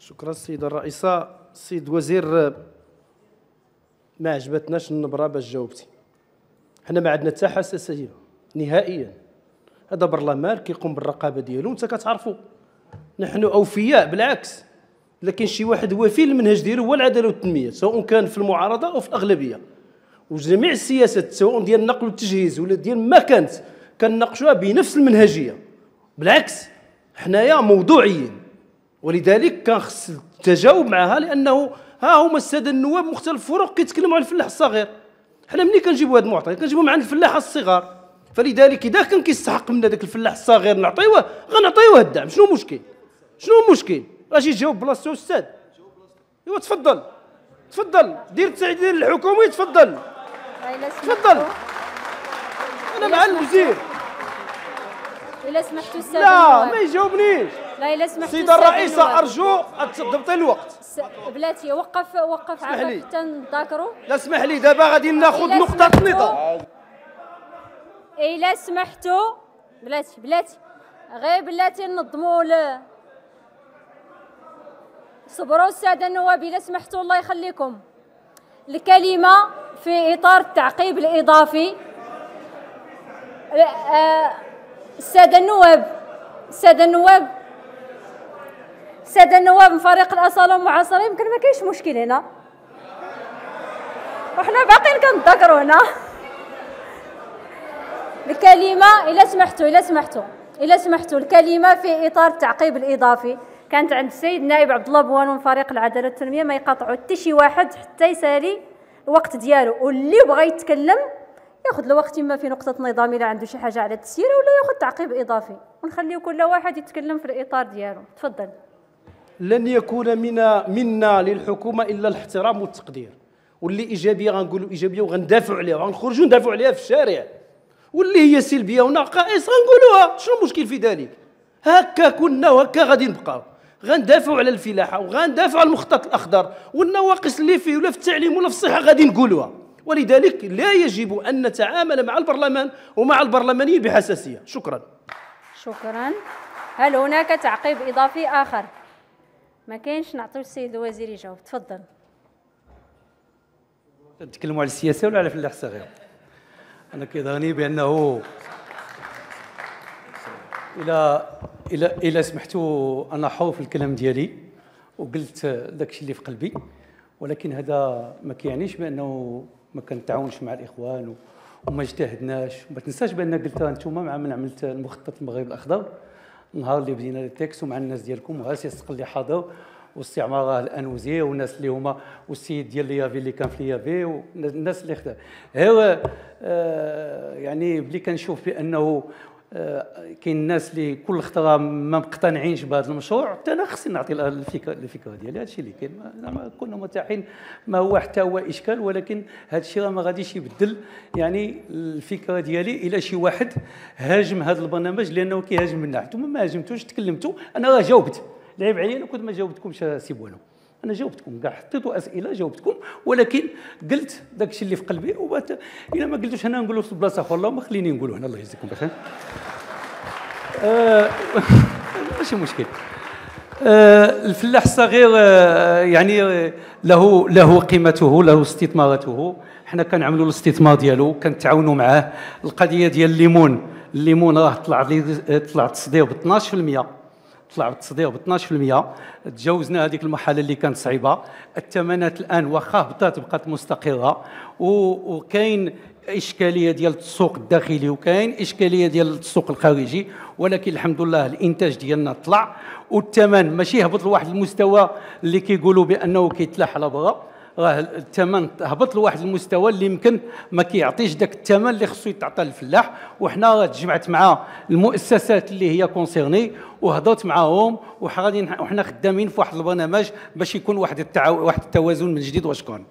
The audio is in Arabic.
شكرا السيدة الرئيسة. السيد وزير، ما عجبتناش النبرة باش جاوبتي. حنا ما عندنا حتى حساسية نهائيا، هذا برلمان كيقوم بالرقابة ديالو وانت كتعرفوا نحن أوفياء بالعكس، لكن شي واحد وفي المنهج ديالو هو العدالة والتنمية، سواء كان في المعارضة أو في الأغلبية. وجميع السياسات سواء ديال النقل والتجهيز ولا ديال ما كانت كنناقشوها بنفس المنهجية، بالعكس حنايا موضوعيين، ولذلك كان خص التجاوب معها، لأنه ها هما السادة النواب مختلف الفرق كيتكلموا على الفلاح الصغير. حنا ملي كنجيبوا هذا المعطيات كنجيبوهم عند الفلاحة الصغار، فلذلك إذا كان كيستحق منا ذاك الفلاح الصغير نعطيوه غنعطيوه الدعم. شنو المشكل؟ شنو المشكل؟ اجي يجاوب بلاصتو أستاذ. ايوا تفضل تفضل دير التعديل الحكومي. تفضل تفضل. انا مع الوزير. إلا سمحتوا السادة لا ما يجاوبنيش. لا إلا سمحتوا السيدة الرئيسة أرجو تضبطي الوقت. بلاتي وقف عافاك حتى نتذاكروا. لا اسمح لي دابا غادي ناخذ نقطة النظام. إلا سمحتوا بلاتي غير بلاتي ننظموا صبروا السادة النواب. إلا سمحتوا الله يخليكم، الكلمة في إطار التعقيب الإضافي. السادة النواب من فريق الأصالة والمعاصرين، يمكن ما كاينش مشكل هنا، وحنا باقيين كنتذكروا هنا. الكلمة إلا سمحتوا الكلمة في إطار التعقيب الإضافي كانت عند السيد النائب عبد الله بوان من فريق العدالة والتنمية. ما يقاطعوا حتى شي واحد حتى يسالي الوقت ديالو، واللي بغى يتكلم ياخذ الوقت اما في نقطة نظام إلا عنده شي حاجة على التسيير، ولا ياخذ تعقيب إضافي، ونخليو كل واحد يتكلم في الإطار ديالو. تفضل. لن يكون منا للحكومة إلا الاحترام والتقدير، واللي إيجابية غنقولوا إيجابية وغندافعوا عليها وغنخرجوا ندافعوا عليها في الشارع، واللي هي سلبية ونقائص غنقولوها. شنو المشكل في ذلك؟ هكا كنا وهكا غادي نبقاو، غندافعوا على الفلاحة وغندافعوا على المخطط الأخضر، والنواقص اللي فيه ولا في التعليم ولا في الصحة غادي نقولوها. ولذلك لا يجب أن نتعامل مع البرلمان ومع البرلمانيين بحساسية. شكرا. هل هناك تعقيب إضافي آخر؟ ما كاينش، نعطيو السيد الوزير يجاوب. تفضل. نتكلموا على السياسة ولا على الفلاح الصغير؟ أنا كيظهرني بأنه إلا سمحتوا أنا حور في الكلام ديالي وقلت داكشي اللي في قلبي، ولكن هذا ما كيعنيش بأنه ما كنتعاونش مع الإخوان وما اجتهدناش. وما تنساش بأن قلتها أنتم مع من عملت المخطط المغرب الأخضر النهار اللي بدينا التكس، ومع الناس ديالكم وغاسي السق اللي حاضر واستعمار الانوزي والناس اللي هما والسيد ديال ليافي اللي كان في ليافي والناس اللي خدا غير يعني بلي كنشوف بانه كاين الناس اللي كل خطره ما مقتنعينش بهذا المشروع. حتى انا خصني نعطي الفكره ديالي. هذا الشيء اللي كاين كنا متاحين، ما هو حتى هو اشكال، ولكن هذا الشيء راه ما غاديش يبدل يعني الفكره ديالي الى شي واحد هاجم هذا البرنامج لانه كيهاجم منا. انتم ما هاجمتوش، تكلمتوا، انا راه جاوبت. العيب عليا انا كنت ما جاوبتكمش سي بوانو، انا جاوبتكم كاع، حطيتوا اسئله جاوبتكم، ولكن قلت داك الشيء اللي في قلبي. الا ما قلتوش انا نقولوا في بلاصه اخرى، اللهم خليني نقولوا هنا. الله يجزيكم بخير. ماشي مشكل. الفلاح الصغير يعني له قيمته، له استثمارته. حنا كنعملوا الاستثمار ديالو، كنتعاونوا معاه. القضيه ديال الليمون راه طلع التصدير ب 12%، طلع بالتصدير ب 12%. تجاوزنا هذيك المرحله اللي كانت صعيبه. الثمنات الان واخا هبطات بقات مستقره، وكاين اشكاليه ديال السوق الداخلي وكاين اشكاليه ديال السوق الخارجي، ولكن الحمد لله الانتاج ديالنا طلع، والثمن ماشي هبط لواحد المستوى اللي كيقولوا بانه كيتلاح على برا. راه الثمن هبط لواحد المستوى اللي يمكن ما كيعطيش داك الثمن اللي خصو يتعطى للفلاح. وحنا راه تجمعت مع المؤسسات اللي هي كونسيرني وهضرت معاهم، وحنا خدامين في واحد البرنامج باش يكون واحد التوازن من جديد. وشكرا.